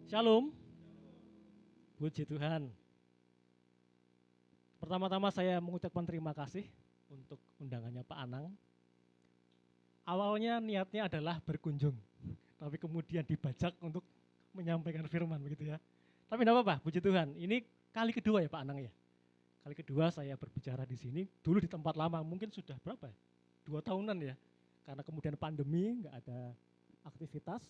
Shalom, puji Tuhan. Pertama-tama saya mengucapkan terima kasih untuk undangannya Pak Anang. Awalnya niatnya adalah berkunjung, tapi kemudian dibajak untuk menyampaikan firman begitu ya. Tapi tidak apa-apa, puji Tuhan. Ini kali kedua ya Pak Anang ya. Kali kedua saya berbicara di sini, dulu di tempat lama, mungkin sudah berapa ya? 2 tahunan ya. Karena kemudian pandemi, nggak ada aktivitas.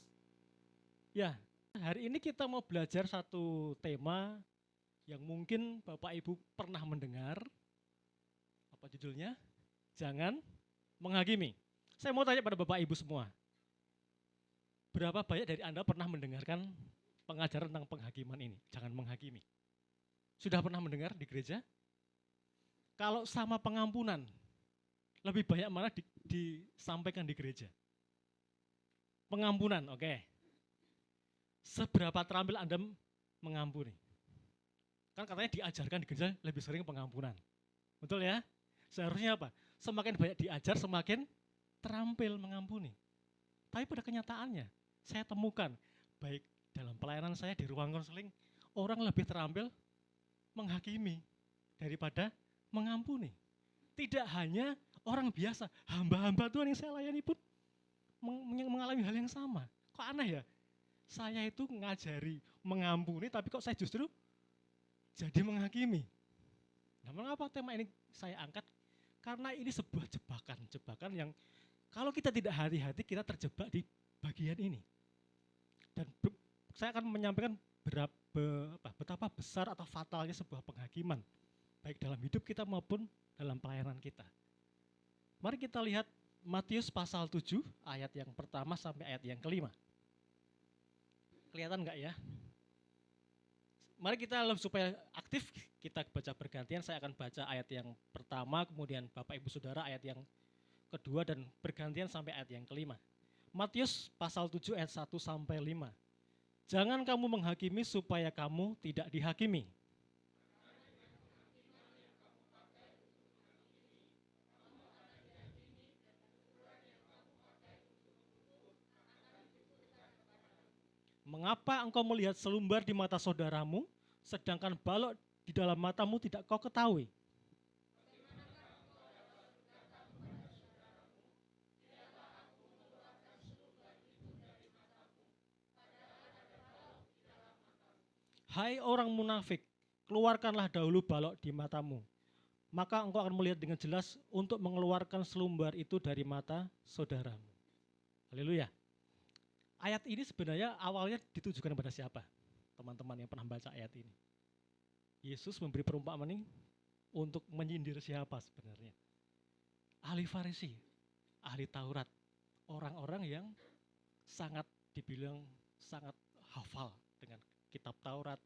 Ya, hari ini kita mau belajar satu tema yang mungkin Bapak Ibu pernah mendengar. Apa judulnya? Jangan menghakimi. Saya mau tanya pada Bapak Ibu semua. Berapa banyak dari Anda pernah mendengarkan pengajaran tentang penghakiman ini? Jangan menghakimi. Sudah pernah mendengar di gereja? Kalau sama pengampunan, lebih banyak mana disampaikan di gereja? Pengampunan, oke. Seberapa terampil Anda mengampuni? Kan katanya diajarkan di gereja lebih sering pengampunan. Betul ya? Seharusnya apa? Semakin banyak diajar, semakin terampil mengampuni. Tapi pada kenyataannya, saya temukan, baik dalam pelayanan saya di ruang konseling, orang lebih terampil menghakimi daripada mengampuni. Tidak hanya orang biasa, hamba-hamba Tuhan yang saya layani pun mengalami hal yang sama. Kok aneh ya? Saya itu ngajari mengampuni, tapi kok saya justru jadi menghakimi. Nah, mengapa tema ini saya angkat? Karena ini sebuah jebakan yang kalau kita tidak hati-hati kita terjebak di bagian ini. Dan saya akan menyampaikan betapa besar atau fatalnya sebuah penghakiman, baik dalam hidup kita maupun dalam pelayanan kita. Mari kita lihat Matius pasal 7 ayat yang pertama sampai ayat yang kelima. Kelihatan nggak ya? Mari kita supaya aktif kita baca bergantian. Saya akan baca ayat yang pertama, kemudian Bapak Ibu Saudara ayat yang kedua dan bergantian sampai ayat yang kelima. Matius pasal 7 ayat 1 sampai 5. Jangan kamu menghakimi supaya kamu tidak dihakimi. Mengapa engkau melihat selumbar di mata saudaramu, sedangkan balok di dalam matamu tidak kau ketahui? Hai orang munafik, keluarkanlah dahulu balok di matamu. Maka engkau akan melihat dengan jelas untuk mengeluarkan selumbar itu dari mata saudaramu. Haleluya. Ayat ini sebenarnya awalnya ditujukan kepada siapa? Teman-teman yang pernah baca ayat ini. Yesus memberi perumpamaan ini untuk menyindir siapa sebenarnya? Ahli Farisi, ahli Taurat, orang-orang yang sangat dibilang sangat hafal dengan kitab Taurat,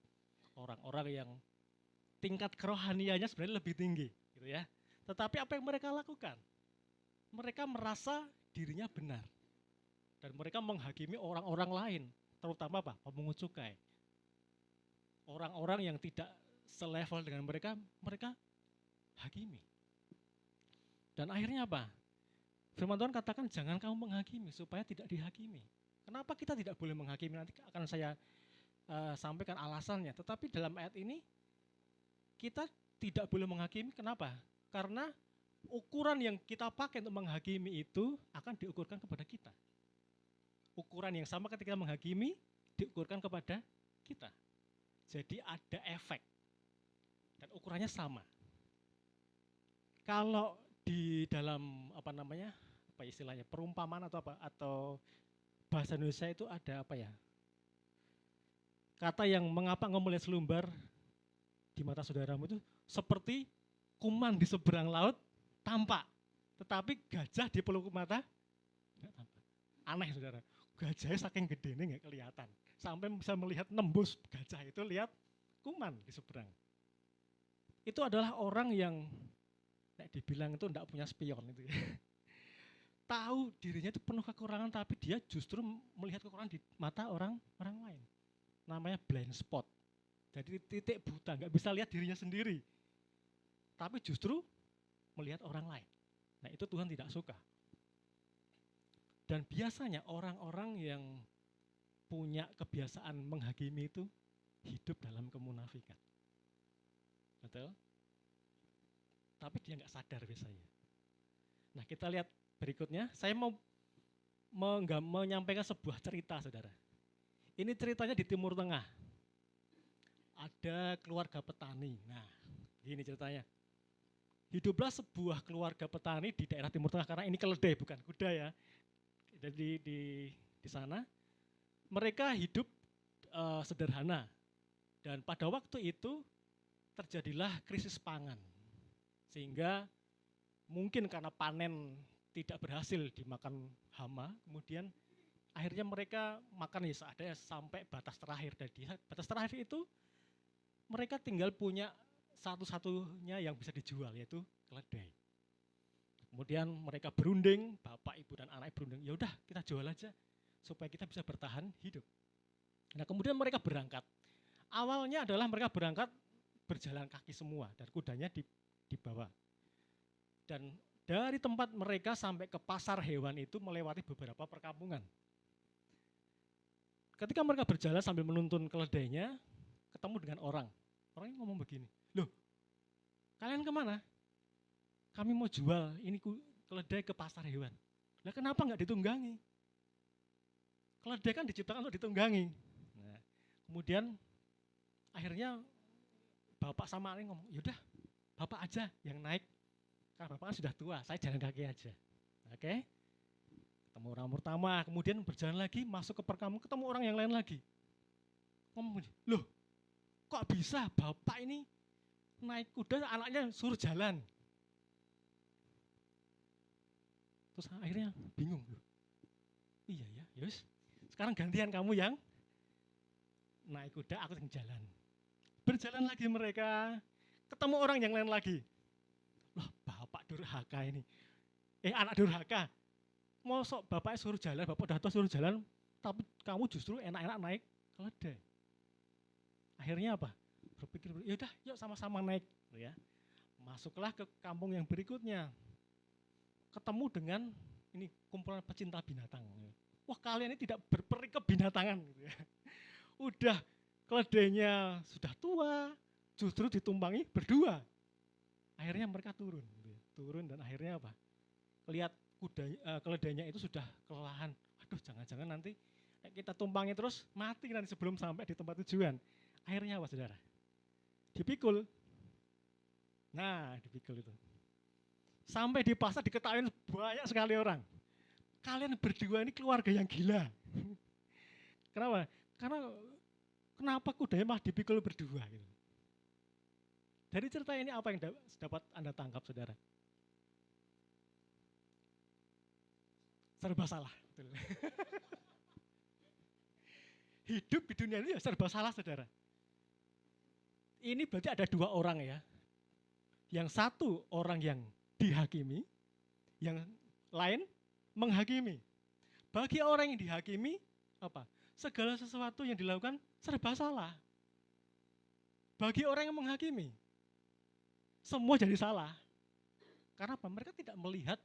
orang-orang yang tingkat kerohaniannya sebenarnya lebih tinggi, gitu ya. Tetapi apa yang mereka lakukan? Mereka merasa dirinya benar dan mereka menghakimi orang-orang lain, terutama apa? Pemungut cukai. Orang-orang yang tidak selevel dengan mereka, mereka hakimi. Dan akhirnya apa? Firman Tuhan katakan jangan kamu menghakimi supaya tidak dihakimi. Kenapa kita tidak boleh menghakimi? Nanti akan saya sampaikan alasannya. Tetapi dalam ayat ini kita tidak boleh menghakimi. Kenapa? Karena ukuran yang kita pakai untuk menghakimi itu akan diukurkan kepada kita. Ukuran yang sama ketika menghakimi diukurkan kepada kita. Jadi ada efek dan ukurannya sama. Kalau di dalam apa istilahnya perumpamaan atau apa atau bahasa Indonesia itu ada apa ya? Kata yang mengapa engkau melihat selumbar di mata saudaramu itu seperti kuman di seberang laut tampak, tetapi gajah di pelupuk mata enggak tampak. Aneh saudara, gajahnya saking gedenya nggak kelihatan, sampai bisa melihat nembus gajah itu lihat kuman di seberang. Itu adalah orang yang dibilang itu enggak punya spion itu ya. Tahu dirinya itu penuh kekurangan tapi dia justru melihat kekurangan di mata orang lain. Namanya blind spot. Jadi titik buta, nggak bisa lihat dirinya sendiri. Tapi justru melihat orang lain. Nah, itu Tuhan tidak suka. Dan biasanya orang-orang yang punya kebiasaan menghakimi itu hidup dalam kemunafikan. Betul? Tapi dia nggak sadar biasanya. Nah, kita lihat berikutnya. Saya mau menyampaikan sebuah cerita, saudara. Ini ceritanya di Timur Tengah. Ada keluarga petani. Nah, gini ceritanya. Hiduplah sebuah keluarga petani di daerah Timur Tengah, karena ini keledai bukan kuda ya. Jadi di sana mereka hidup sederhana, dan pada waktu itu terjadilah krisis pangan, sehingga mungkin karena panen tidak berhasil dimakan hama, kemudian akhirnya mereka makan ya seadanya sampai batas terakhir. Dan di batas terakhir itu mereka tinggal punya satu-satunya yang bisa dijual, yaitu keledai. Kemudian mereka berunding, bapak, ibu, dan anak berunding, ya udah kita jual aja supaya kita bisa bertahan hidup. Nah, kemudian mereka berangkat. Awalnya adalah mereka berangkat berjalan kaki semua dan kudanya dibawa. Dan dari tempat mereka sampai ke pasar hewan itu melewati beberapa perkampungan. Ketika mereka berjalan sambil menuntun keledainya, ketemu dengan orang. Orangnya ngomong begini, loh kalian kemana? Kami mau jual ini keledai ke pasar hewan. Lah kenapa nggak ditunggangi? Keledai kan diciptakan untuk ditunggangi. Nah, kemudian akhirnya bapak sama anak ngomong, yaudah bapak aja yang naik. Karena bapak kan sudah tua, saya jalan kaki aja. Oke? Ketemu orang pertama, kemudian berjalan lagi, masuk ke perkampungan, ketemu orang yang lain lagi. Ngomong, loh kok bisa bapak ini naik kuda, anaknya suruh jalan. Terus akhirnya bingung. Iya ya, yus. Sekarang gantian kamu yang naik kuda, aku yang jalan. Berjalan lagi mereka, ketemu orang yang lain lagi. Loh, bapak durhaka ini. Anak durhaka. Mosok bapaknya suruh jalan, bapak udah tua suruh jalan, tapi kamu justru enak-enak naik keledai. Akhirnya apa? Berpikir, yaudah yuk sama-sama naik. Ya. Masuklah ke kampung yang berikutnya. Ketemu dengan ini kumpulan pecinta binatang. Wah, kalian ini tidak berperi kebinatangan. Gitu ya. Udah keledainya sudah tua, justru ditumpangi berdua. Akhirnya mereka turun. Turun dan akhirnya apa? Lihat keledainya itu sudah kelelahan. Aduh, jangan-jangan nanti kita tumpangi terus mati nanti sebelum sampai di tempat tujuan. Akhirnya apa, saudara? Dipikul. Nah, dipikul itu. Sampai di pasar diketahui banyak sekali orang. Kalian berdua ini keluarga yang gila. Kenapa? Karena kenapa kudanya malah dipikul berdua gitu. Dari cerita ini apa yang dapat Anda tangkap, saudara? Serba salah. Hidup di dunia ini ya serba salah, saudara. Ini berarti ada dua orang ya. Yang satu orang yang dihakimi, yang lain menghakimi. Bagi orang yang dihakimi, apa? Segala sesuatu yang dilakukan serba salah. Bagi orang yang menghakimi, semua jadi salah. Karena apa? Mereka tidak melihat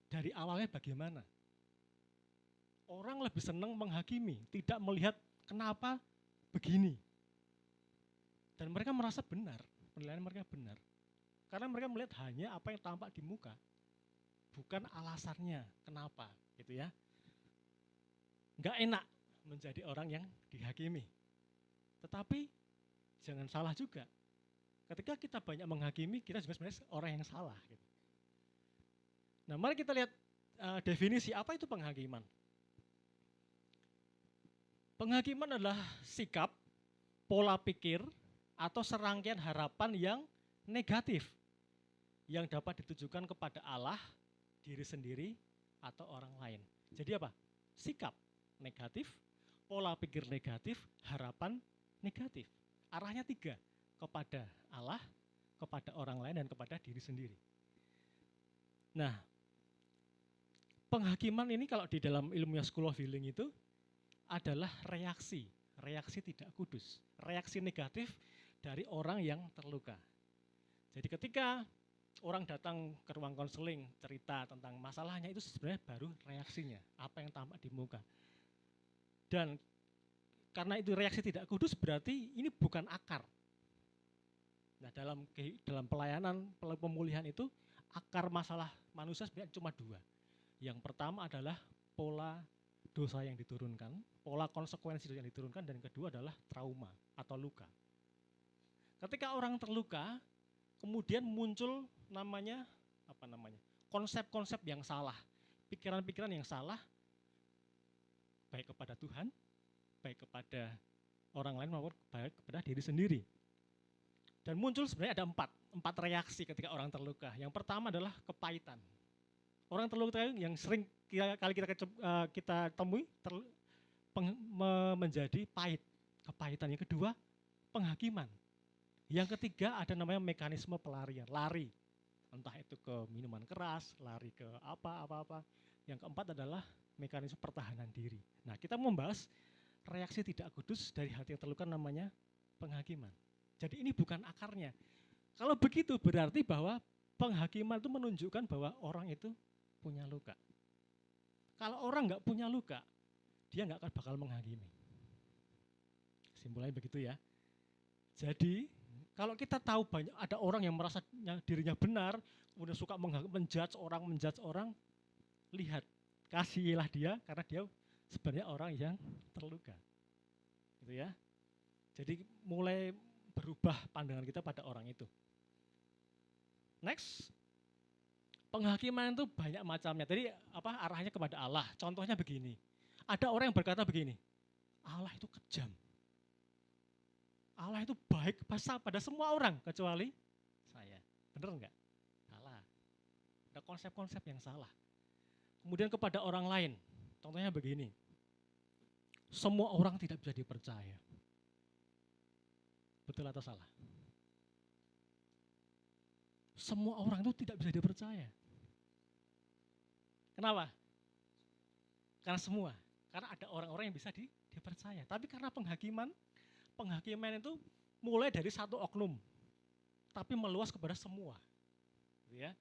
dari awalnya bagaimana. Orang lebih senang menghakimi, tidak melihat kenapa begini. Dan mereka merasa benar, penilaian mereka benar. Karena mereka melihat hanya apa yang tampak di muka, bukan alasannya kenapa, gitu ya. Nggak enak menjadi orang yang dihakimi. Tetapi jangan salah juga. Ketika kita banyak menghakimi, kita juga sebenarnya orang yang salah. Gitu. Nah, mari kita lihat definisi apa itu penghakiman. Penghakiman adalah sikap, pola pikir, atau serangkaian harapan yang negatif yang dapat ditujukan kepada Allah, diri sendiri, atau orang lain. Jadi apa? Sikap negatif, pola pikir negatif, harapan negatif. Arahnya tiga, kepada Allah, kepada orang lain, dan kepada diri sendiri. Nah, penghakiman ini kalau di dalam ilmunya School of Healing itu adalah reaksi tidak kudus, reaksi negatif dari orang yang terluka. Jadi ketika orang datang ke ruang konseling cerita tentang masalahnya, itu sebenarnya baru reaksinya, apa yang tampak di muka. Dan karena itu reaksi tidak kudus berarti ini bukan akar. Nah, dalam pelayanan pemulihan itu akar masalah manusia sebenarnya cuma dua. Yang pertama adalah pola dosa yang diturunkan, pola konsekuensi yang diturunkan, dan kedua adalah trauma atau luka. Ketika orang terluka, kemudian muncul konsep-konsep yang salah, pikiran-pikiran yang salah, baik kepada Tuhan, baik kepada orang lain maupun baik kepada diri sendiri. Dan muncul sebenarnya ada empat reaksi ketika orang terluka. Yang pertama adalah kepahitan. Orang terluka yang sering kali kita temui menjadi pahit, kepahitan. Yang kedua, penghakiman. Yang ketiga ada namanya mekanisme pelarian, lari. Entah itu ke minuman keras, lari ke apa-apa. Yang keempat adalah mekanisme pertahanan diri. Nah, kita membahas reaksi tidak kudus dari hati yang terluka namanya penghakiman. Jadi ini bukan akarnya. Kalau begitu berarti bahwa penghakiman itu menunjukkan bahwa orang itu punya luka. Kalau orang nggak punya luka, dia nggak akan bakal menghakimi. Kesimpulannya begitu ya. Jadi kalau kita tahu banyak ada orang yang merasa dirinya benar, kemudian suka menjudge orang, lihat, kasihilah dia karena dia sebenarnya orang yang terluka. Gitu ya. Jadi mulai berubah pandangan kita pada orang itu. Next. Penghakiman itu banyak macamnya. Jadi arahnya kepada Allah. Contohnya begini. Ada orang yang berkata begini, Allah itu kejam. Allah itu baik pada semua orang kecuali saya. Benar enggak? Salah. Ada konsep-konsep yang salah. Kemudian kepada orang lain. Contohnya begini. Semua orang tidak bisa dipercaya. Betul atau salah? Semua orang itu tidak bisa dipercaya. Kenapa? Karena ada orang-orang yang bisa dipercaya. Tapi karena penghakiman itu mulai dari satu oknum, tapi meluas kepada semua. Ya.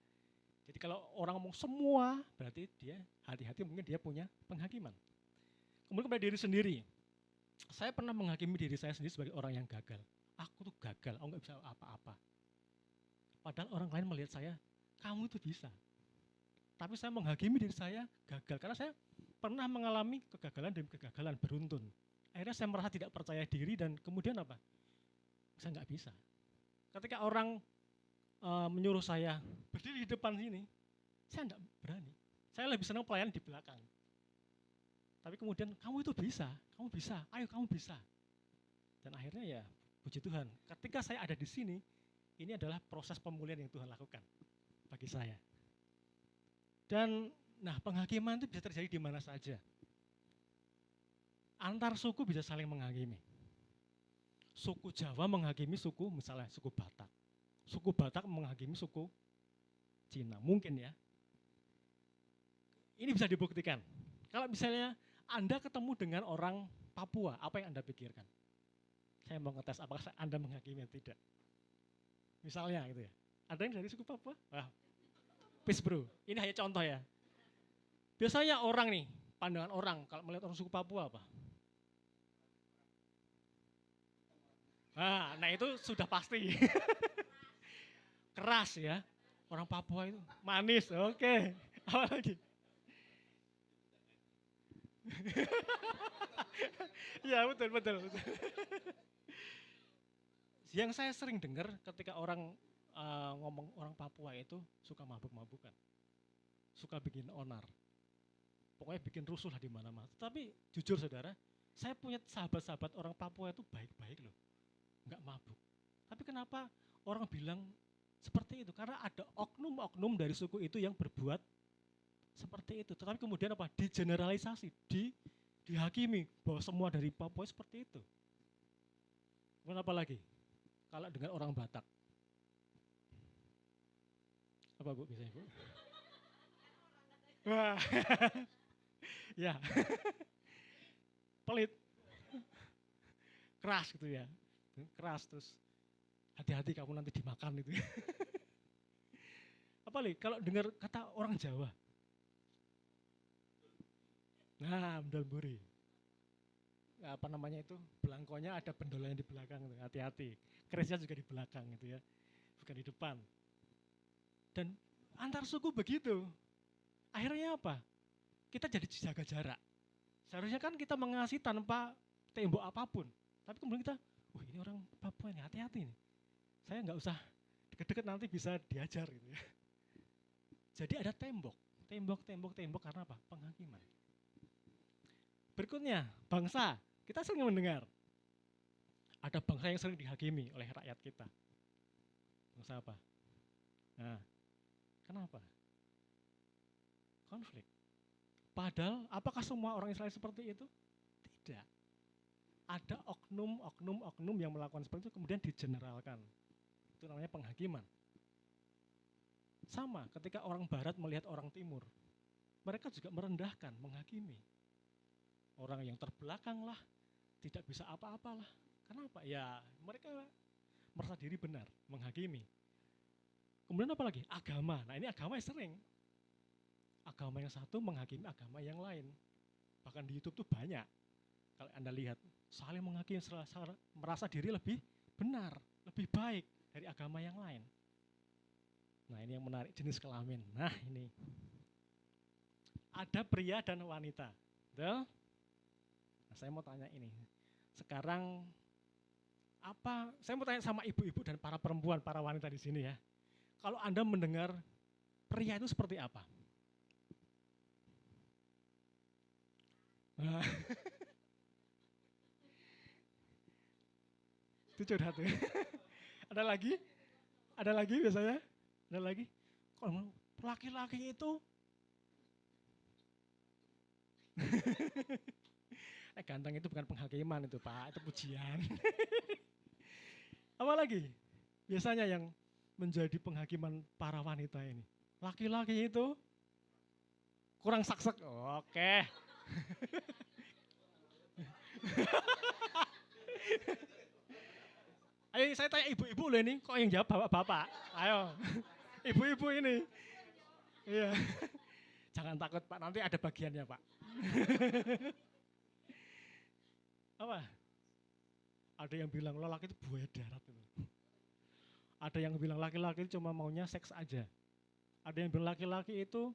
Jadi kalau orang ngomong semua, berarti dia hati-hati mungkin dia punya penghakiman. Kemudian kepada diri sendiri. Saya pernah menghakimi diri saya sendiri sebagai orang yang gagal. Aku tuh gagal, aku nggak bisa apa-apa. Padahal orang lain melihat saya, kamu itu bisa. Tapi saya menghakimi diri saya gagal, karena saya pernah mengalami kegagalan demi kegagalan beruntun. Akhirnya saya merasa tidak percaya diri dan kemudian apa? Saya nggak bisa. Ketika orang menyuruh saya berdiri di depan sini, saya nggak berani. Saya lebih senang pelayan di belakang. Tapi kemudian kamu itu bisa, ayo kamu bisa. Dan akhirnya ya puji Tuhan, ketika saya ada di sini, ini adalah proses pemulihan yang Tuhan lakukan bagi saya. Dan penghakiman itu bisa terjadi di mana saja. Antar suku bisa saling menghakimi. Suku Jawa menghakimi misalnya suku Batak. Suku Batak menghakimi suku Cina, mungkin ya. Ini bisa dibuktikan. Kalau misalnya Anda ketemu dengan orang Papua, apa yang Anda pikirkan? Saya mau ngetes apakah Anda menghakimi atau tidak. Misalnya gitu ya. Ada yang dari suku Papua? Wah, peace bro. Ini hanya contoh ya. Biasanya orang nih, pandangan orang kalau melihat orang suku Papua apa? Nah itu sudah pasti. Keras ya. Orang Papua itu manis, oke. Apa lagi? Ya betul. Yang saya sering dengar ketika orang ngomong orang Papua itu suka mabuk-mabukan, suka bikin onar, pokoknya bikin rusuh lah di mana-mana. Tapi jujur saudara, saya punya sahabat-sahabat orang Papua itu baik-baik loh, nggak mabuk. Tapi kenapa orang bilang seperti itu? Karena ada oknum-oknum dari suku itu yang berbuat seperti itu. Tetapi kemudian apa? Digeneralisasi, dihakimi bahwa semua dari Papua seperti itu. Kemudian apa lagi? Kalau dengan orang Batak. Apa Bu bisa Bu? Wah. Ya. Pelit. Keras gitu ya. Keras terus. Hati-hati kamu nanti dimakan itu. Apa lagi? Kalau dengar kata orang Jawa. Nah, Mendal Buri. apa namanya itu, belangkonya ada pendolanya di belakang, hati-hati. Kerisnya juga di belakang gitu ya, bukan di depan. Dan antar suku begitu. Akhirnya apa? Kita jadi jaga jarak. Seharusnya kan kita mengasihi tanpa tembok apapun. Tapi kemudian kita, wah ini orang Papua ini, hati-hati nih. Saya nggak usah deket-deket, nanti bisa diajar gitu ya. Jadi ada tembok karena apa? Penghakiman. Berikutnya, bangsa. Kita sering mendengar ada bangsa yang sering dihakimi oleh rakyat kita. Bangsa apa? Nah, kenapa? Konflik. Padahal apakah semua orang Israel seperti itu? Tidak. Ada oknum yang melakukan seperti itu kemudian digeneralkan. Itu namanya penghakiman. Sama ketika orang barat melihat orang timur, mereka juga merendahkan, menghakimi. Orang yang terbelakang lah, tidak bisa apa-apalah. Kenapa? Ya mereka merasa diri benar, menghakimi. Kemudian apa lagi? Agama. Nah ini agama yang sering. Agama yang satu menghakimi agama yang lain. Bahkan di YouTube tuh banyak. Kalau Anda lihat, saling menghakimi, merasa diri lebih benar, lebih baik dari agama yang lain. Nah ini yang menarik, jenis kelamin. Nah ini. Ada pria dan wanita. Betul? Nah, saya mau tanya ini. Sekarang saya mau tanya sama ibu-ibu dan para perempuan, para wanita di sini ya. Kalau Anda mendengar pria itu seperti apa? Nah, itu curhat ya. Ada lagi? Ada lagi biasanya? Ada lagi? Kalau laki-laki itu ganteng itu bukan penghakiman itu Pak, itu pujian. Apa lagi? Biasanya yang menjadi penghakiman para wanita ini. Laki-laki itu kurang saksek. Oke. Ayo saya tanya ibu-ibu loh ini, kok yang jawab bapak-bapak? Ayo, ibu-ibu ini. Iya. Jangan takut Pak, nanti ada bagiannya Pak. Apa? Ada yang bilang lelaki itu buaya darat itu. Ada yang bilang laki-laki itu cuma maunya seks aja. Ada yang bilang laki-laki itu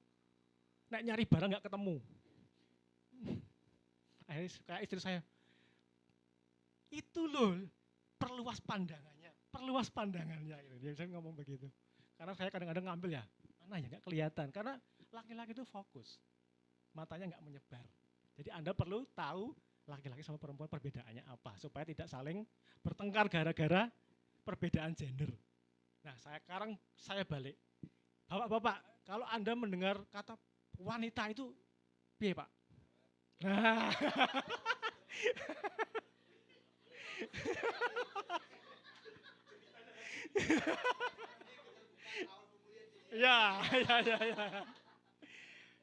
nek nyari barang nggak ketemu. Akhirnya kayak istri saya, itu loh perluas pandangannya. Gitu. Dia saya ngomong begitu. Karena saya kadang-kadang ngambil ya, mana ya nggak kelihatan. Karena laki-laki itu fokus, matanya nggak menyebar. Jadi Anda perlu tahu laki-laki sama perempuan perbedaannya apa, supaya tidak saling bertengkar gara-gara perbedaan gender. Nah sekarang saya balik, bapak-bapak, kalau Anda mendengar kata wanita itu, piye Pak? Nah. Ya.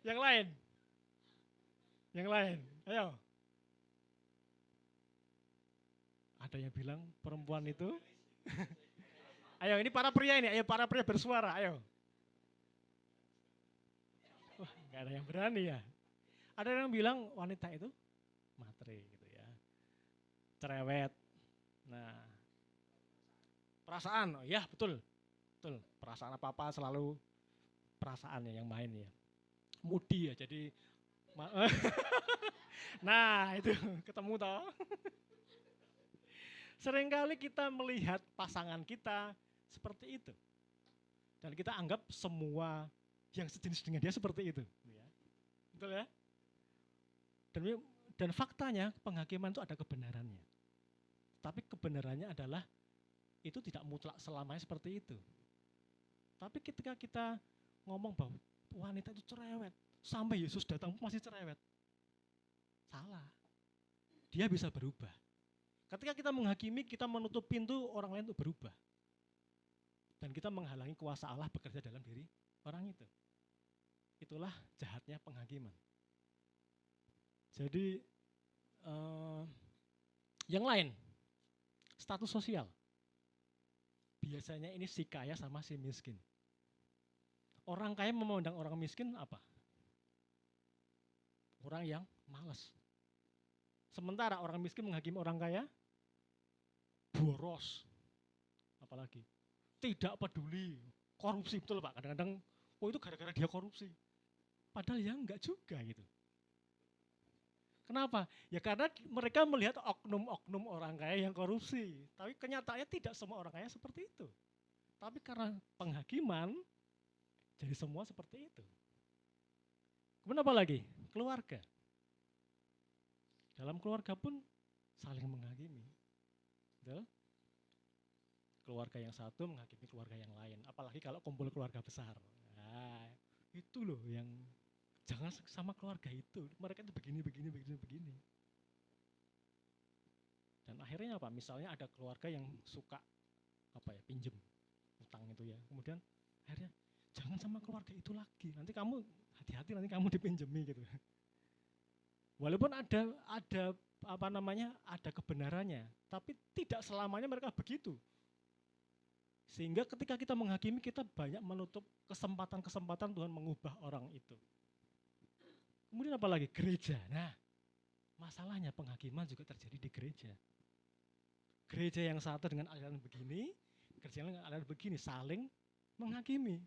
Yang lain. Ayo. Ada yang bilang perempuan itu. Ayo, ini para pria ini. Ayo, para pria bersuara. Ayo. Wah, nggak ada yang berani ya. Ada yang bilang wanita itu matre gitu ya. Cerewet. Nah, perasaan. Oh, ya, betul. Perasaan apa-apa selalu perasaannya yang main ya. Moody ya, jadi nah itu ketemu toh. Seringkali kita melihat pasangan kita seperti itu. Dan kita anggap semua yang sejenis dengan dia seperti itu. Betul ya? Dan faktanya penghakiman itu ada kebenarannya. Tapi kebenarannya adalah itu tidak mutlak selamanya seperti itu. Tapi ketika kita ngomong bahwa wanita itu cerewet, sampai Yesus datang masih cerewet. Salah. Dia bisa berubah. Ketika kita menghakimi, kita menutup pintu orang lain untuk berubah. Dan kita menghalangi kuasa Allah bekerja dalam diri orang itu. Itulah jahatnya penghakiman. Jadi yang lain, status sosial. Biasanya ini si kaya sama si miskin. Orang kaya memandang orang miskin apa? Orang yang malas. Sementara orang miskin menghakimi orang kaya, boros, apalagi tidak peduli, korupsi, betul Pak. Kadang-kadang, oh itu gara-gara dia korupsi. Padahal ya enggak juga gitu. Kenapa? Ya karena mereka melihat oknum-oknum orang kaya yang korupsi. Tapi kenyataannya tidak semua orang kaya seperti itu. Tapi karena penghakiman, jadi semua seperti itu. Kemudian apa lagi? Keluarga. Dalam keluarga pun saling menghakimi. Betul? Keluarga yang satu menghakimi keluarga yang lain. Apalagi kalau kumpul keluarga besar. Nah, itu loh yang jangan sama keluarga itu. Mereka itu begini. Dan akhirnya apa? Misalnya ada keluarga yang suka pinjem utang itu ya. Kemudian akhirnya jangan sama keluarga itu lagi. Nanti kamu hati-hati nanti kamu dipinjemi gitu. Walaupun ada ada kebenarannya, tapi tidak selamanya mereka begitu. Sehingga ketika kita menghakimi, kita banyak menutup kesempatan-kesempatan Tuhan mengubah orang itu. Kemudian apa lagi? Gereja. Nah, masalahnya penghakiman juga terjadi di gereja. Gereja yang satu dengan aliran begini, gereja yang dengan aliran begini, saling menghakimi.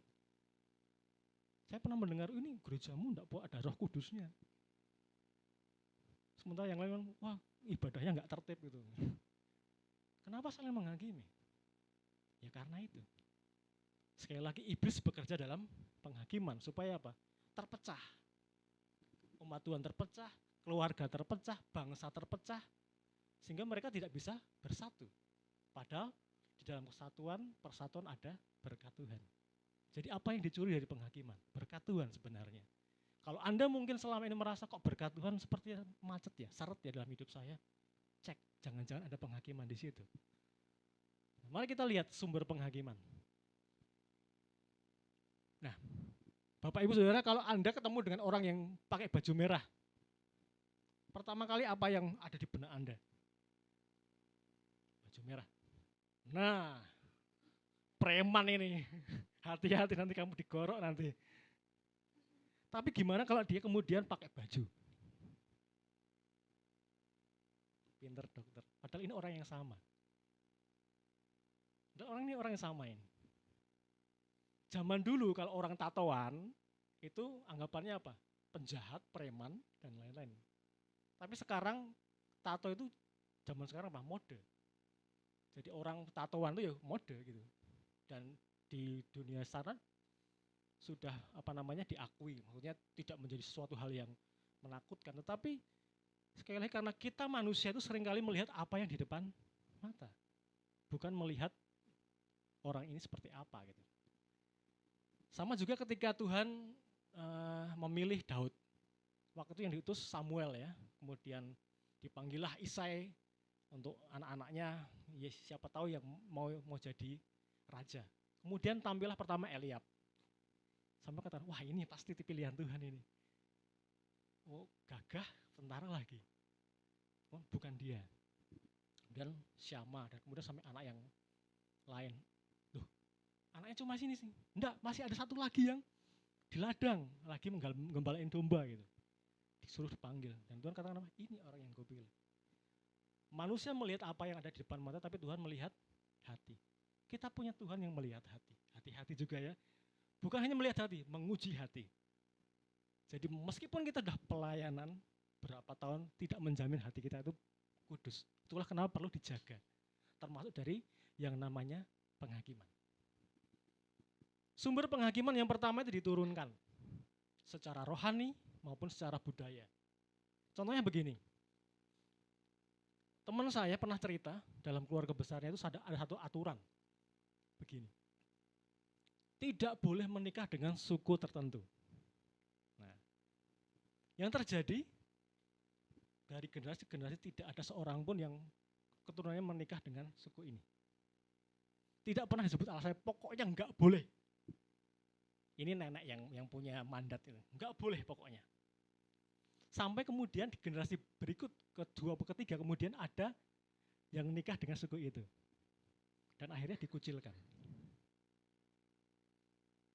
Saya pernah mendengar, ini gerejamu enggak ada Roh Kudusnya. Sementara yang lain, wah ibadahnya enggak tertib gitu. Kenapa saling menghakimi? Ya karena itu. Sekali lagi iblis bekerja dalam penghakiman supaya apa? Terpecah. Umat Tuhan terpecah, keluarga terpecah, bangsa terpecah, sehingga mereka tidak bisa bersatu. Padahal di dalam persatuan ada berkat Tuhan. Jadi apa yang dicuri dari penghakiman? Berkat Tuhan sebenarnya. Kalau Anda mungkin selama ini merasa kok berkat Tuhan seperti macet ya, seret ya dalam hidup saya, cek, jangan-jangan ada penghakiman di situ. Mari kita lihat sumber penghakiman. Nah, Bapak Ibu Saudara, kalau Anda ketemu dengan orang yang pakai baju merah, pertama kali apa yang ada di benak Anda? Baju merah. Nah, preman ini. Hati-hati nanti kamu digorok nanti. Tapi gimana kalau dia kemudian pakai baju? Pinter dokter. Padahal ini orang yang sama. Orang ini orang yang samain. Zaman dulu kalau orang tatoan itu anggapannya apa? Penjahat, preman dan lain-lain. Tapi sekarang tato itu zaman sekarang apa? Mode. Jadi orang tatoan itu ya mode gitu. Dan di dunia sana sudah diakui, maksudnya tidak menjadi sesuatu hal yang menakutkan. Tetapi sekali lagi karena kita manusia itu seringkali melihat apa yang di depan mata, bukan melihat orang ini seperti apa gitu. Sama juga ketika Tuhan memilih Daud, waktu itu yang diutus Samuel ya, kemudian dipanggillah Isai untuk anak-anaknya, ya siapa tahu yang mau jadi raja. Kemudian tampillah pertama Eliab. Sampai kata, wah ini pasti pilihan Tuhan ini. Oh gagah, tentara lagi. Oh, bukan dia. Dan Syama, dan kemudian sampai anak yang lain. Loh, anaknya cuma sini sih. Enggak, masih ada satu lagi yang di ladang, lagi menggembalain domba gitu. Disuruh dipanggil. Dan Tuhan katakan, ini orang yang gue pilih. Manusia melihat apa yang ada di depan mata, tapi Tuhan melihat hati. Kita punya Tuhan yang melihat hati. Hati-hati juga ya. Bukan hanya melihat hati, menguji hati. Jadi meskipun kita sudah pelayanan berapa tahun, tidak menjamin hati kita itu kudus. Itulah kenapa perlu dijaga. Termasuk dari yang namanya penghakiman. Sumber penghakiman yang pertama itu diturunkan. Secara rohani maupun secara budaya. Contohnya begini. Teman saya pernah cerita, dalam keluarga besarnya itu ada satu aturan. Begini. Tidak boleh menikah dengan suku tertentu. Nah, yang terjadi dari generasi ke generasi tidak ada seorang pun yang keturunannya menikah dengan suku ini. Tidak pernah disebut alasannya, pokoknya enggak boleh. Ini nenek yang punya mandat itu, enggak boleh pokoknya. Sampai kemudian di generasi berikut, kedua atau ketiga, kemudian ada yang nikah dengan suku itu. Dan akhirnya dikucilkan.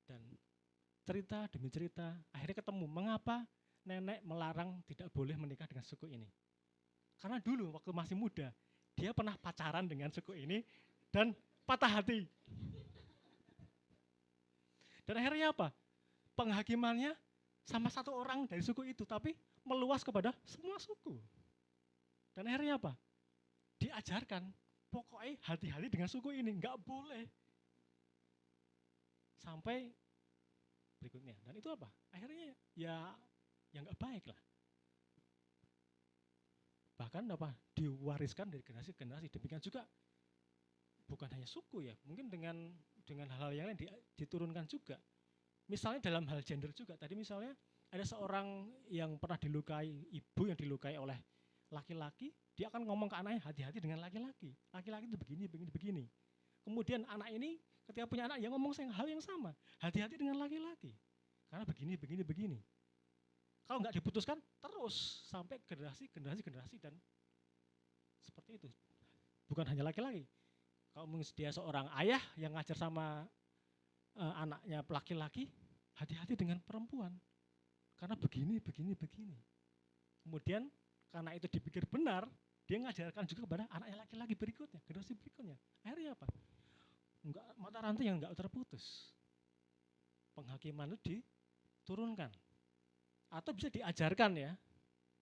Dan cerita demi cerita, akhirnya ketemu mengapa nenek melarang tidak boleh menikah dengan suku ini. Karena dulu waktu masih muda, dia pernah pacaran dengan suku ini dan patah hati. Dan akhirnya apa? Penghakimannya sama satu orang dari suku itu, tapi meluas kepada semua suku. Dan akhirnya apa? Diajarkan, pokoknya hati-hati dengan suku ini, nggak boleh. Sampai berikutnya. Dan itu apa? Akhirnya ya nggak baik lah. Bahkan apa? Diwariskan dari generasi ke generasi. Demikian juga bukan hanya suku ya, mungkin dengan hal-hal yang lain diturunkan juga. Misalnya dalam hal gender juga. Tadi misalnya ada seorang yang pernah dilukai, ibu yang dilukai oleh laki-laki, dia akan ngomong ke anaknya, hati-hati dengan laki-laki. Laki-laki itu begini, begini, begini. Kemudian anak ini ketika punya anak, yang ngomong hal yang sama. Hati-hati dengan laki-laki. Karena begini, begini, begini. Kalau nggak diputuskan, terus sampai generasi dan seperti itu. Bukan hanya laki-laki. Kalau dia seorang ayah yang ngajar sama anaknya laki-laki, hati-hati dengan perempuan. Karena begini, begini, begini. Kemudian karena itu dipikir benar, dia ngajarkan juga kepada anaknya laki-laki berikutnya, generasi berikutnya. Akhirnya apa? Enggak, mata rantai yang enggak terputus. Penghakiman itu diturunkan. Atau bisa diajarkan ya,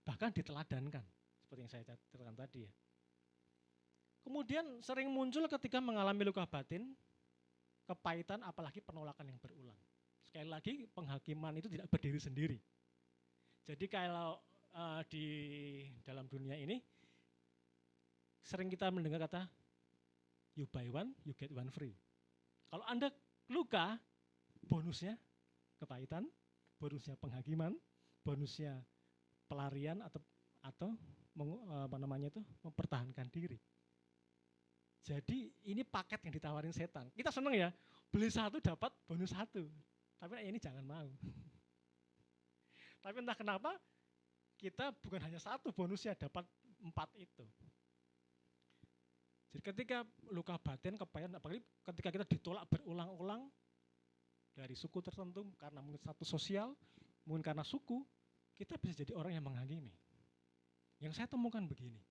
bahkan diteladankan. Seperti yang saya ceritakan tadi ya. Kemudian sering muncul ketika mengalami luka batin, kepahitan, apalagi penolakan yang berulang. Sekali lagi, penghakiman itu tidak berdiri sendiri. Jadi kalau di dalam dunia ini, sering kita mendengar kata, you buy one, you get one free. Kalau Anda luka, bonusnya kepahitan, bonusnya penghakiman, bonusnya pelarian atau mempertahankan diri. Jadi ini paket yang ditawarin setan. Kita seneng ya, beli satu dapat bonus satu. Tapi ini jangan mau. Tapi entah kenapa kita bukan hanya satu bonusnya, dapat 4 itu. Jadi ketika luka batin, kepahitan, apalagi ketika kita ditolak berulang-ulang dari suku tertentu, karena mungkin status sosial, mungkin karena suku, kita bisa jadi orang yang menghakimi. Yang saya temukan begini,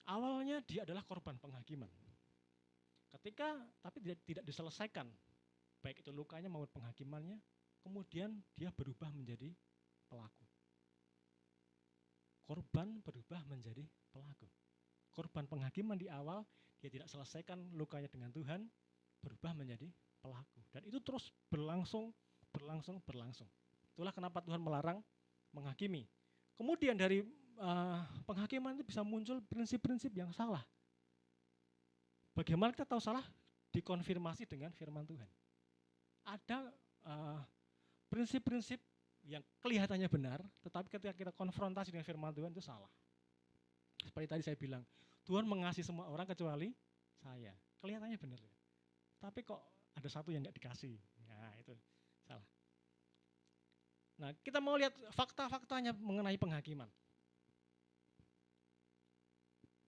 awalnya dia adalah korban penghakiman. Tapi tidak diselesaikan, baik itu lukanya maupun penghakimannya, kemudian dia berubah menjadi pelaku. Korban berubah menjadi pelaku. Korban penghakiman di awal, dia tidak selesaikan lukanya dengan Tuhan, berubah menjadi pelaku. Dan itu terus berlangsung. Itulah kenapa Tuhan melarang menghakimi. Kemudian dari penghakiman itu bisa muncul prinsip-prinsip yang salah. Bagaimana kita tahu salah? Dikonfirmasi dengan firman Tuhan. Ada prinsip-prinsip yang kelihatannya benar, tetapi ketika kita konfrontasi dengan firman Tuhan itu salah. Seperti tadi saya bilang, Tuhan mengasihi semua orang kecuali saya. Kelihatannya benar. Tapi kok ada satu yang nggak dikasih. Nah itu salah. Nah kita mau lihat fakta-faktanya mengenai penghakiman.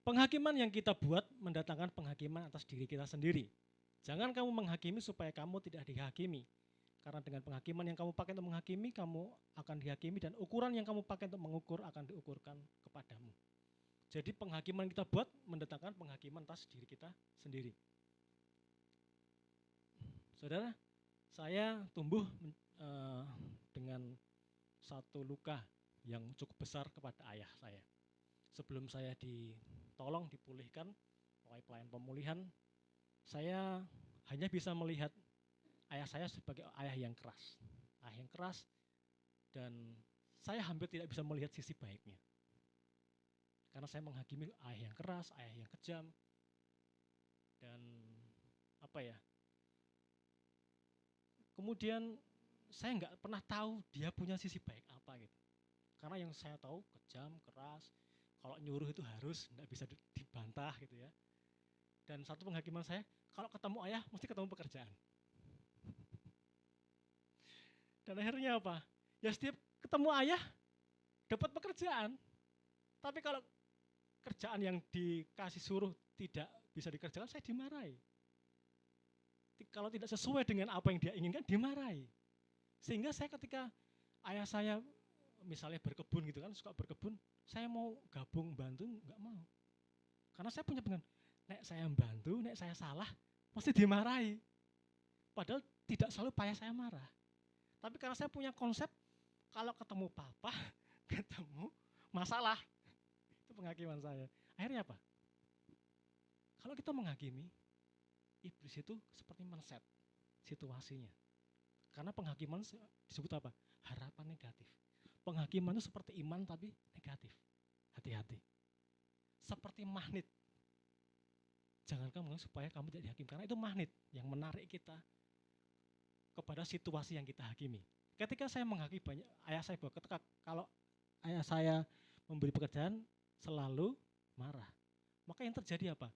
Penghakiman yang kita buat mendatangkan penghakiman atas diri kita sendiri. Jangan kamu menghakimi supaya kamu tidak dihakimi. Karena dengan penghakiman yang kamu pakai untuk menghakimi, kamu akan dihakimi, dan ukuran yang kamu pakai untuk mengukur akan diukurkan kepadamu. Jadi penghakiman kita buat mendatangkan penghakiman atas diri kita sendiri. Saudara, saya tumbuh dengan satu luka yang cukup besar kepada ayah saya. Sebelum saya ditolong, dipulihkan oleh pelayan pemulihan, saya hanya bisa melihat ayah saya sebagai ayah yang keras. Ayah yang keras, dan saya hampir tidak bisa melihat sisi baiknya. Karena saya menghakimi ayah yang keras, ayah yang kejam, dan kemudian saya nggak pernah tahu dia punya sisi baik apa gitu. Karena yang saya tahu kejam, keras, kalau nyuruh itu harus, nggak bisa dibantah gitu ya. Dan satu penghakiman saya, kalau ketemu ayah mesti ketemu pekerjaan. Dan akhirnya apa? Ya setiap ketemu ayah dapat pekerjaan. Tapi kalau kerjaan yang dikasih suruh tidak bisa dikerjakan, saya dimarahi. Kalau tidak sesuai dengan apa yang dia inginkan, dimarahi. Sehingga saya ketika ayah saya misalnya berkebun gitu kan, suka berkebun, saya mau gabung bantu nggak mau. Karena saya punya pengen, nek saya bantu, nek saya salah, pasti dimarahi. Padahal tidak selalu payah saya marah. Tapi karena saya punya konsep, kalau ketemu papa, ketemu masalah, itu penghakiman saya. Akhirnya apa? Kalau kita menghakimi, iblis itu seperti men-set situasinya. Karena penghakiman disebut apa? Harapan negatif. Penghakiman itu seperti iman tapi negatif. Hati-hati. Seperti magnet. Jangan kamu supaya kamu tidak dihakim. Karena itu magnet yang menarik kita kepada situasi yang kita hakimi. Ketika saya menghakimi banyak, ayah saya bahwa ketika kalau ayah saya memberi pekerjaan selalu marah. Maka yang terjadi apa?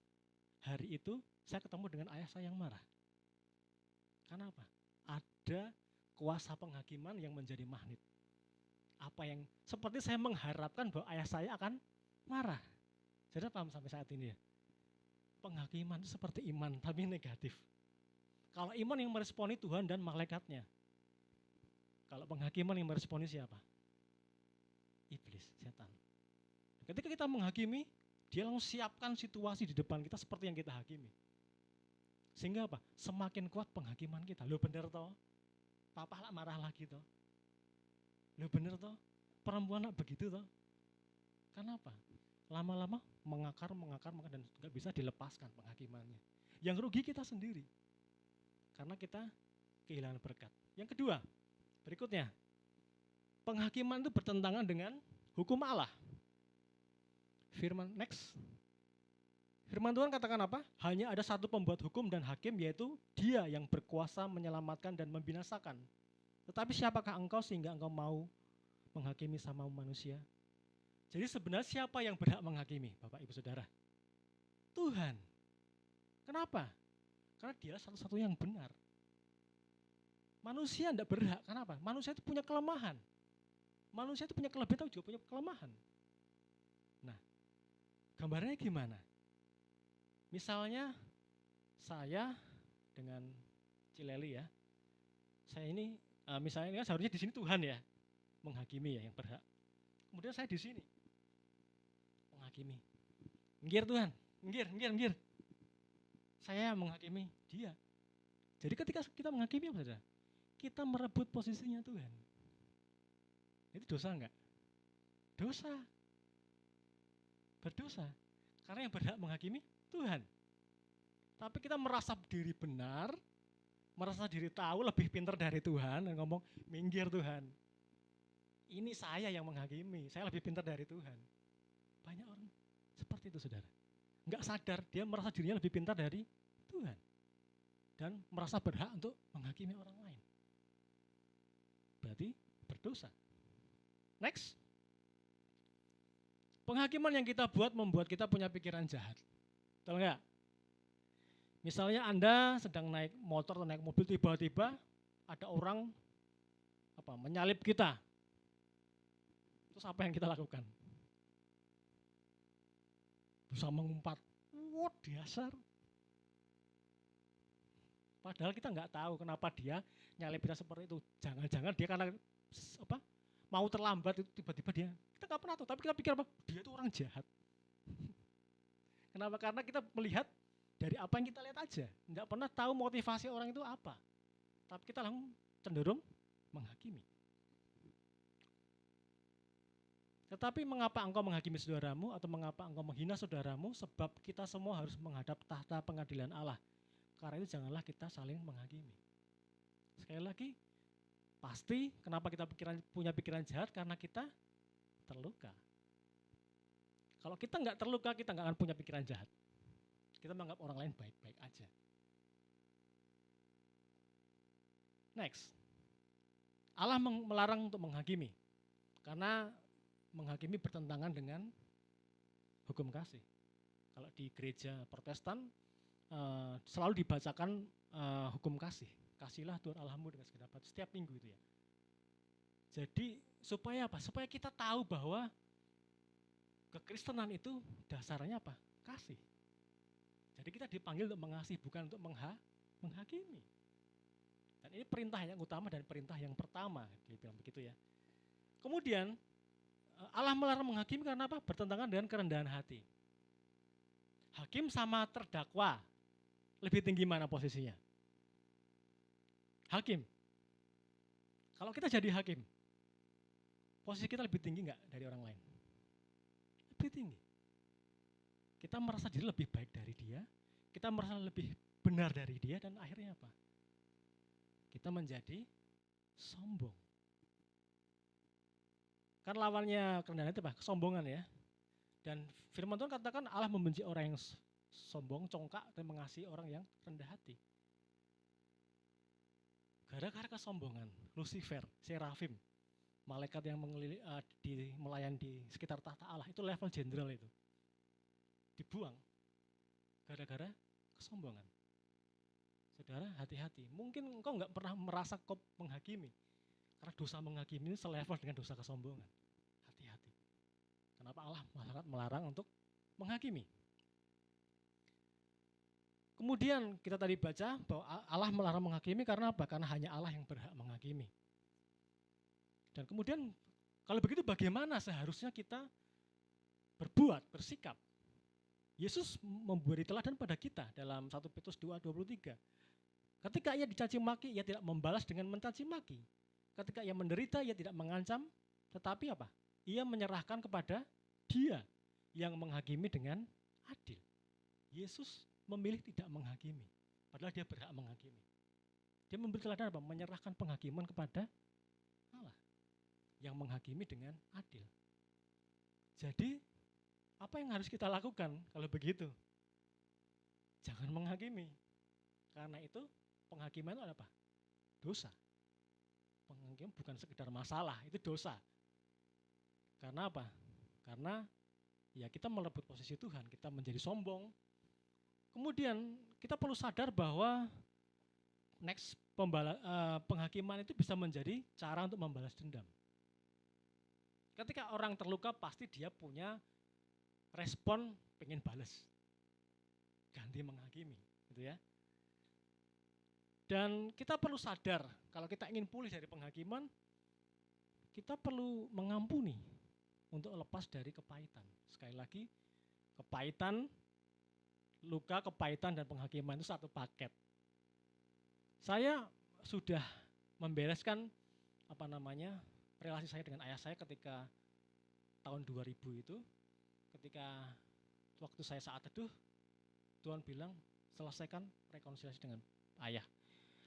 Hari itu saya ketemu dengan ayah saya yang marah. Karena apa? Ada kuasa penghakiman yang menjadi magnet. Apa yang seperti saya mengharapkan bahwa ayah saya akan marah. Jadi paham sampai saat ini ya? Penghakiman itu seperti iman tapi negatif. Kalau iman yang meresponi Tuhan dan malaikatnya. Kalau penghakiman yang meresponi siapa? Iblis, setan. Ketika kita menghakimi, dia langsung siapkan situasi di depan kita seperti yang kita hakimi. Sehingga apa? Semakin kuat penghakiman kita. Loh bener toh? Papa lah marah lagi toh. Loh bener toh? Perempuan lah begitu toh. Kenapa? Lama-lama mengakar dan nggak bisa dilepaskan penghakimannya. Yang rugi kita sendiri. Karena kita kehilangan berkat. Yang kedua, berikutnya. Penghakiman itu bertentangan dengan hukum Allah. Firman next. Firman Tuhan katakan apa? Hanya ada satu pembuat hukum dan hakim, yaitu Dia yang berkuasa menyelamatkan dan membinasakan. Tetapi siapakah engkau sehingga engkau mau menghakimi sama manusia? Jadi sebenarnya siapa yang berhak menghakimi, Bapak Ibu Saudara? Tuhan. Kenapa? Karena Dia satu-satunya yang benar. Manusia tidak berhak. Kenapa? Manusia itu punya kelemahan. Manusia itu punya kelebihan, tapi juga punya kelemahan. Nah, gambarnya gimana? Misalnya saya dengan Cileli ya, saya ini misalnya ini kan seharusnya di sini Tuhan ya menghakimi ya yang berhak. Kemudian saya di sini menghakimi. Minggir Tuhan, minggir. Saya menghakimi dia. Jadi ketika kita menghakimi apa saja? Kita merebut posisinya Tuhan. Itu dosa enggak? Dosa. Berdosa. Karena yang berhak menghakimi Tuhan. Tapi kita merasa diri benar, merasa diri tahu lebih pintar dari Tuhan dan ngomong, minggir Tuhan. Ini saya yang menghakimi, saya lebih pintar dari Tuhan. Banyak orang seperti itu saudara. Enggak sadar dia merasa dirinya lebih pintar dari Tuhan. Dan merasa berhak untuk menghakimi orang lain. Berarti berdosa. Next. Penghakiman yang kita buat membuat kita punya pikiran jahat. Betul enggak? Misalnya Anda sedang naik motor atau naik mobil, tiba-tiba ada orang menyalip kita. Terus apa yang kita lakukan? Berusaha mengumpat. Wah, dasar. Padahal kita nggak tahu kenapa dia nyalip kita seperti itu. Jangan-jangan dia karena mau terlambat itu tiba-tiba dia. Kita nggak pernah tahu, tapi kita pikir apa? Dia itu orang jahat. Kenapa? Karena kita melihat dari apa yang kita lihat aja. Nggak pernah tahu motivasi orang itu apa. Tapi kita langsung cenderung menghakimi. Tetapi mengapa engkau menghakimi saudaramu atau mengapa engkau menghina saudaramu? Sebab kita semua harus menghadap tahta pengadilan Allah. Karena itu janganlah kita saling menghakimi. Sekali lagi, pasti kenapa kita punya pikiran jahat? Karena kita terluka. Kalau kita nggak terluka, kita nggak akan punya pikiran jahat. Kita menganggap orang lain baik-baik aja. Next. Allah melarang untuk menghakimi. Karena menghakimi bertentangan dengan hukum kasih. Kalau di gereja Protestan selalu dibacakan hukum kasih. Kasihlah Tuhan Allahmu dengan segenap hati setiap minggu itu ya. Jadi supaya apa? Supaya kita tahu bahwa kekristenan itu dasarnya apa? Kasih. Jadi kita dipanggil untuk mengasihi, bukan untuk menghakimi. Dan ini perintah yang utama dan perintah yang pertama, dia bilang begitu ya. Kemudian Allah melarang menghakimi karena apa? Bertentangan dengan kerendahan hati. Hakim sama terdakwa, lebih tinggi mana posisinya? Hakim. Kalau kita jadi hakim, posisi kita lebih tinggi nggak dari orang lain? Lebih tinggi. Kita merasa diri lebih baik dari dia, kita merasa lebih benar dari dia, dan akhirnya apa? Kita menjadi sombong. Kan lawannya kerendahan itu apa? Kesombongan ya. Dan firman Tuhan katakan Allah membenci orang yang sombong, congkak, dan mengasihi orang yang rendah hati. Gara-gara kesombongan, Lucifer, Serafim, malaikat yang melayani di sekitar tahta Allah, itu level jenderal itu. Dibuang gara-gara kesombongan. Saudara, hati-hati. Mungkin engkau nggak pernah merasa kau menghakimi. Karena dosa menghakimi itu selevel dengan dosa kesombongan. Hati-hati. Kenapa Allah sangat melarang untuk menghakimi? Kemudian kita tadi baca bahwa Allah melarang menghakimi karena apa? Karena hanya Allah yang berhak menghakimi. Dan kemudian kalau begitu bagaimana seharusnya kita berbuat, bersikap? Yesus memberi teladan pada kita dalam 1 Petrus 2:23. Ketika ia dicaci maki, ia tidak membalas dengan mencaci maki. Ketika ia menderita, ia tidak mengancam, tetapi apa? Ia menyerahkan kepada Dia yang menghakimi dengan adil. Yesus memilih tidak menghakimi, padahal dia berhak menghakimi. Dia memberi teladan apa? Menyerahkan penghakiman kepada Allah yang menghakimi dengan adil. Jadi, apa yang harus kita lakukan kalau begitu? Jangan menghakimi. Karena itu penghakiman itu apa? Dosa. Penghakiman bukan sekedar masalah, itu dosa. Karena apa? Karena ya kita merebut posisi Tuhan, kita menjadi sombong. Kemudian kita perlu sadar bahwa penghakiman itu bisa menjadi cara untuk membalas dendam. Ketika orang terluka pasti dia punya respon pengen balas, ganti menghakimi, gitu ya. Dan kita perlu sadar kalau kita ingin pulih dari penghakiman, kita perlu mengampuni untuk lepas dari kepahitan. Sekali lagi, kepahitan, luka, kepahitan, dan penghakiman itu satu paket. Saya sudah membereskan relasi saya dengan ayah saya ketika tahun 2000 itu, ketika waktu saya saat teduh, Tuhan bilang selesaikan rekonsiliasi dengan ayah.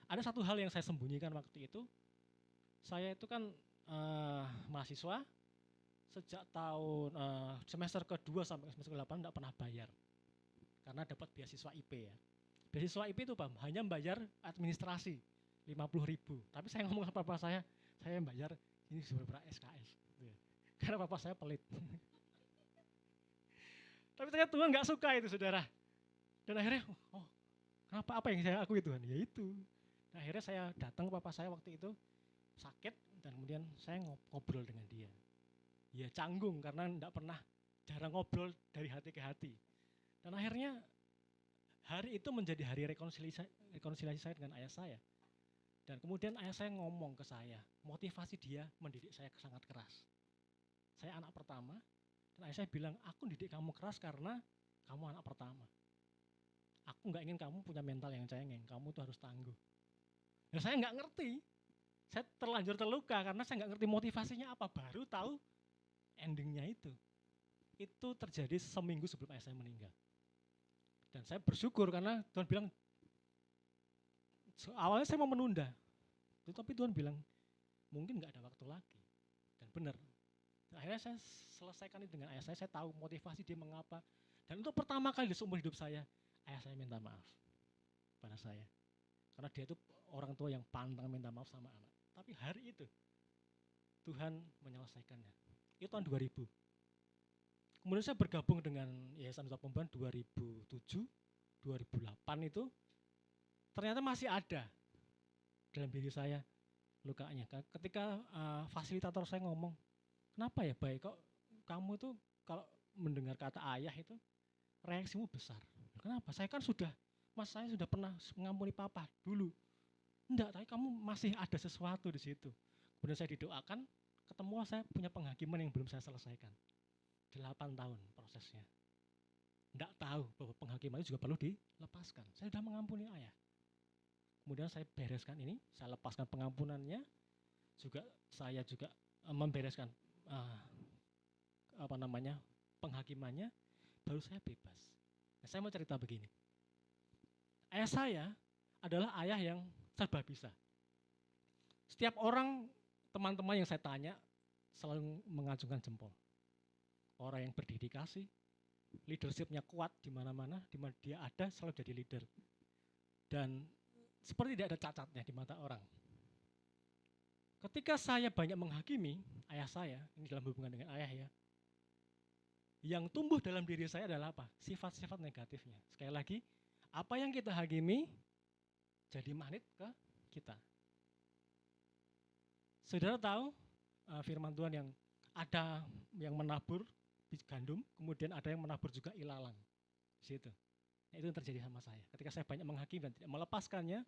Ada satu hal yang saya sembunyikan waktu itu. Saya itu kan mahasiswa, sejak tahun semester kedua sampai semester ke-8 tidak pernah bayar. Karena dapat beasiswa IP ya. Beasiswa IP itu hanya bayar administrasi 50.000. Tapi saya ngomong sama papa saya bayar ini beberapa SKS. Karena papa saya pelit. Tapi ternyata Tuhan nggak suka itu, saudara. Dan akhirnya, kenapa, apa yang saya akui Tuhan? Ya itu. Nah, akhirnya saya datang ke papa saya waktu itu sakit, dan kemudian saya ngobrol dengan dia. Ya canggung karena jarang ngobrol dari hati ke hati. Dan akhirnya hari itu menjadi hari rekonsiliasi saya dengan ayah saya. Dan kemudian ayah saya ngomong ke saya, motivasi dia mendidik saya sangat keras. Saya anak pertama, dan ayah saya bilang, aku didik kamu keras karena kamu anak pertama. Aku nggak ingin kamu punya mental yang cengeng, kamu tuh harus tangguh. Ya saya nggak ngerti, saya terlanjur terluka karena saya nggak ngerti motivasinya apa, baru tahu endingnya itu. Itu terjadi seminggu sebelum ayah saya meninggal. Dan saya bersyukur karena Tuhan bilang, awalnya saya mau menunda, tapi Tuhan bilang, mungkin nggak ada waktu lagi. Dan benar. Akhirnya saya selesaikan itu dengan ayah saya tahu motivasi dia mengapa. Dan untuk pertama kali di seumur hidup saya, ayah saya minta maaf pada saya. Karena dia itu orang tua yang pantang minta maaf sama anak. Tapi hari itu, Tuhan menyelesaikannya. Itu tahun 2000. Kemudian saya bergabung dengan Yayasan Duta Pemulihan 2007, 2008 itu ternyata masih ada dalam diri saya lukanya. Ketika fasilitator saya ngomong, kenapa ya baik kok kamu itu kalau mendengar kata ayah itu reaksimu besar. Kenapa? Saya sudah pernah mengampuni papa dulu. Enggak, tapi kamu masih ada sesuatu di situ. Kemudian saya didoakan, ketemulah saya punya penghakiman yang belum saya selesaikan. 8 tahun prosesnya. Tidak tahu bahwa penghakiman itu juga perlu dilepaskan. Saya sudah mengampuni ayah. Kemudian saya bereskan ini, saya lepaskan pengampunannya, saya juga membereskan penghakimannya, baru saya bebas. Nah, saya mau cerita begini. Ayah saya adalah ayah yang serba bisa. Setiap orang, teman-teman yang saya tanya, selalu mengacungkan jempol. Orang yang berdedikasi, leadership-nya kuat di mana-mana, di mana dia ada selalu jadi leader. Dan seperti tidak ada cacatnya di mata orang. Ketika saya banyak menghakimi ayah saya, ini dalam hubungan dengan ayah ya, yang tumbuh dalam diri saya adalah apa? Sifat-sifat negatifnya. Sekali lagi, apa yang kita hakimi jadi magnet ke kita. Saudara tahu firman Tuhan yang ada yang menabur gandum, kemudian ada yang menabur juga ilalang. Di situ. Nah, itu yang terjadi sama saya. Ketika saya banyak menghakimi dan tidak melepaskannya,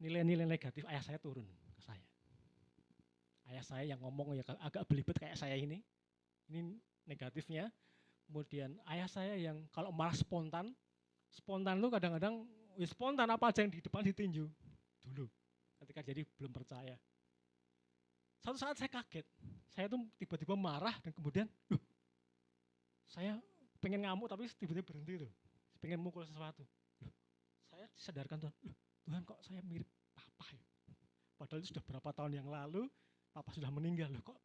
nilai-nilai negatif ayah saya turun ke saya. Ayah saya yang ngomong ya agak belibet kayak saya ini negatifnya. Kemudian ayah saya yang kalau marah spontan itu kadang-kadang spontan apa aja yang di depan ditinju dulu. Ketika jadi belum percaya. Suatu saat saya kaget, saya tuh tiba-tiba marah dan kemudian, saya pengen ngamuk tapi tiba-tiba berhenti tuh, pengen mukul sesuatu. Saya disadarkan Tuhan kok saya mirip papa ya? Padahal itu sudah berapa tahun yang lalu, papa sudah meninggal loh, kok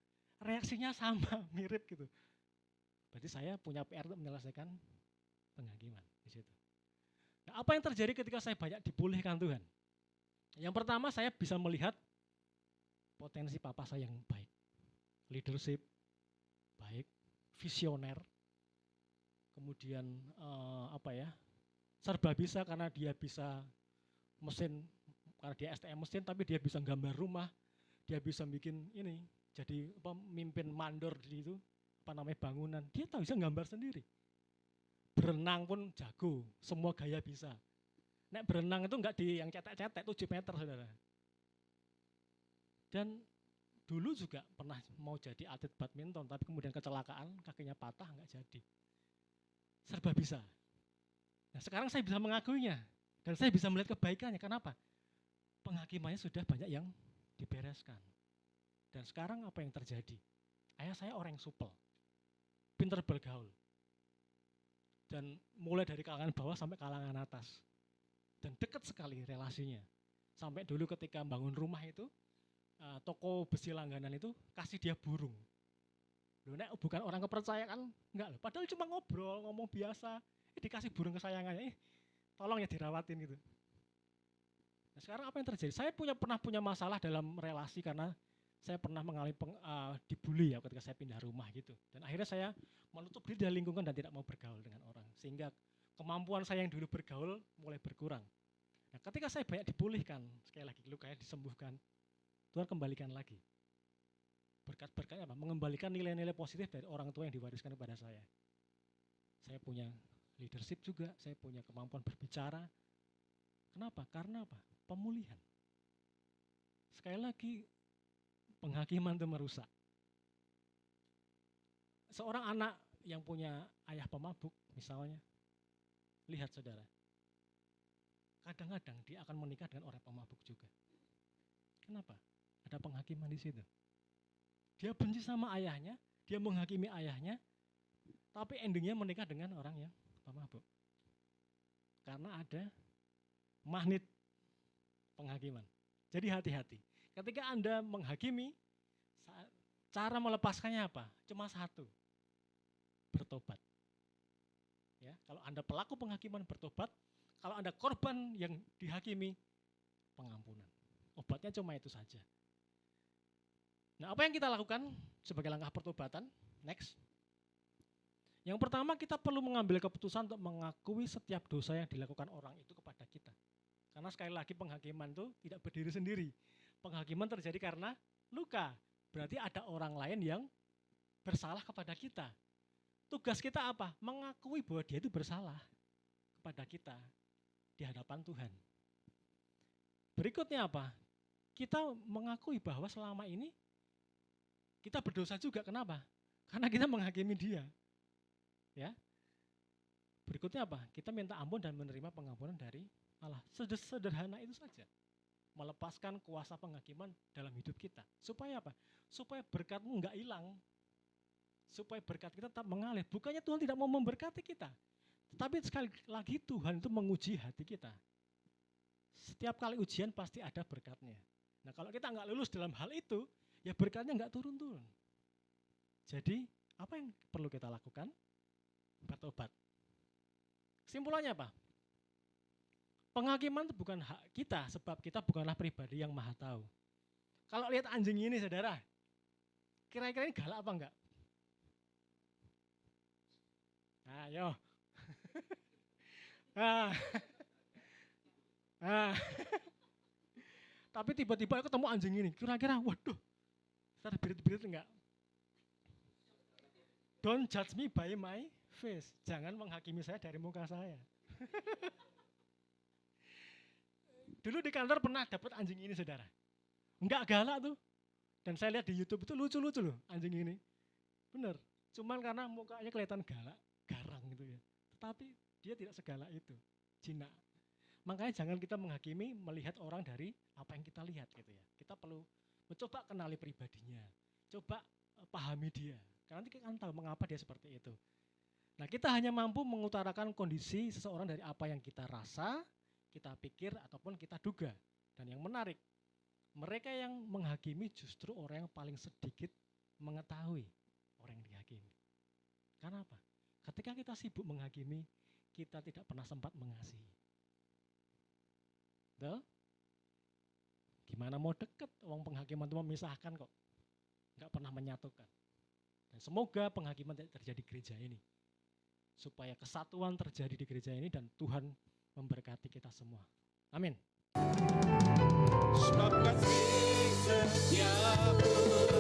reaksinya sama, mirip gitu. Berarti saya punya PR untuk menyelesaikan penghakiman di situ. Nah, apa yang terjadi ketika saya banyak dipulihkan Tuhan? Yang pertama saya bisa melihat potensi papa saya yang baik, leadership, baik, visioner, kemudian serba bisa karena dia bisa mesin, karena dia STM mesin, tapi dia bisa gambar rumah, dia bisa bikin ini, jadi pemimpin mandor di itu, bangunan, dia tahu bisa gambar sendiri. Berenang pun jago, semua gaya bisa. Nek berenang itu enggak di yang cetek-cetek 7 meter saudara. Dan dulu juga pernah mau jadi atlet badminton, tapi kemudian kecelakaan, kakinya patah, enggak jadi. Serba bisa. Nah, sekarang saya bisa mengakuinya, dan saya bisa melihat kebaikannya. Kenapa? Penghakimannya sudah banyak yang dibereskan. Dan sekarang apa yang terjadi? Ayah saya orang yang supel, pintar bergaul. Dan mulai dari kalangan bawah sampai kalangan atas. Dan dekat sekali relasinya. Sampai dulu ketika bangun rumah itu, toko besi langganan itu kasih dia burung. Loh, nek bukan orang kepercayaan, enggak loh. Padahal cuma ngobrol, ngomong biasa, dikasih burung kesayangannya, tolong ya dirawatin gitu. Nah, sekarang apa yang terjadi? Saya pernah punya masalah dalam relasi karena saya pernah mengalami dibully ya ketika saya pindah rumah gitu. Dan akhirnya saya menutup diri dari lingkungan dan tidak mau bergaul dengan orang. Sehingga kemampuan saya yang dulu bergaul mulai berkurang. Nah, ketika saya banyak dipulihkan, sekali lagi lukanya disembuhkan, Tuhan kembalikan lagi. Berkat-berkatnya apa? Mengembalikan nilai-nilai positif dari orang tua yang diwariskan kepada saya. Saya punya leadership juga, saya punya kemampuan berbicara. Kenapa? Karena apa? Pemulihan. Sekali lagi, penghakiman itu merusak. Seorang anak yang punya ayah pemabuk, misalnya, lihat saudara, kadang-kadang dia akan menikah dengan orang pemabuk juga. Kenapa? Ada penghakiman di situ. Dia benci sama ayahnya, dia menghakimi ayahnya, tapi endingnya menikah dengan orang yang pemabuk. Karena ada magnet penghakiman. Jadi hati-hati. Ketika Anda menghakimi, cara melepaskannya apa? Cuma satu, bertobat. Ya, kalau Anda pelaku penghakiman, bertobat. Kalau Anda korban yang dihakimi, pengampunan. Obatnya cuma itu saja. Nah, apa yang kita lakukan sebagai langkah pertobatan? Next. Yang pertama, kita perlu mengambil keputusan untuk mengakui setiap dosa yang dilakukan orang itu kepada kita. Karena sekali lagi penghakiman itu tidak berdiri sendiri. Penghakiman terjadi karena luka. Berarti ada orang lain yang bersalah kepada kita. Tugas kita apa? Mengakui bahwa dia itu bersalah kepada kita di hadapan Tuhan. Berikutnya apa? Kita mengakui bahwa selama ini kita berdosa juga. Kenapa? Karena kita menghakimi dia. Ya. Berikutnya apa? Kita minta ampun dan menerima pengampunan dari Allah. Sederhana itu saja. Melepaskan kuasa penghakiman dalam hidup kita. Supaya apa? Supaya berkatmu enggak hilang. Supaya berkat kita tetap mengalir. Bukannya Tuhan tidak mau memberkati kita. Tapi sekali lagi Tuhan itu menguji hati kita. Setiap kali ujian pasti ada berkatnya. Nah kalau kita enggak lulus dalam hal itu, ya berkatnya enggak turun-turun. Jadi apa yang perlu kita lakukan? Bertobat. Simpulannya apa? Penghakiman itu bukan hak kita, sebab kita bukanlah pribadi yang maha tahu. Kalau lihat anjing ini saudara, kira-kira ini galak apa enggak? Ayo. Tapi tiba-tiba ketemu anjing ini, kira-kira waduh, terbirit-birit enggak? Don't judge me by my face. Jangan menghakimi saya dari muka saya. Dulu di kantor pernah dapat anjing ini saudara. Enggak galak tuh. Dan saya lihat di YouTube itu lucu-lucu loh anjing ini. Bener. Cuman karena mukanya kelihatan galak, garang gitu ya. Tetapi dia tidak segalak itu. Jinak. Makanya jangan kita menghakimi melihat orang dari apa yang kita lihat gitu ya. Kita perlu mencoba kenali pribadinya. Coba pahami dia. Karena nanti kita akan tahu mengapa dia seperti itu. Nah kita hanya mampu mengutarakan kondisi seseorang dari apa yang kita rasa, kita pikir, ataupun kita duga. Dan yang menarik, mereka yang menghakimi justru orang yang paling sedikit mengetahui orang yang dihakimi. Karena apa? Ketika kita sibuk menghakimi, kita tidak pernah sempat mengasihi. Tuh? Gimana mau deket? Wong penghakiman itu memisahkan kok. Enggak pernah menyatukan. Dan semoga penghakiman tidak terjadi di gereja ini. Supaya kesatuan terjadi di gereja ini dan Tuhan memberkati kita semua. Amin. Sebab kasih setiamu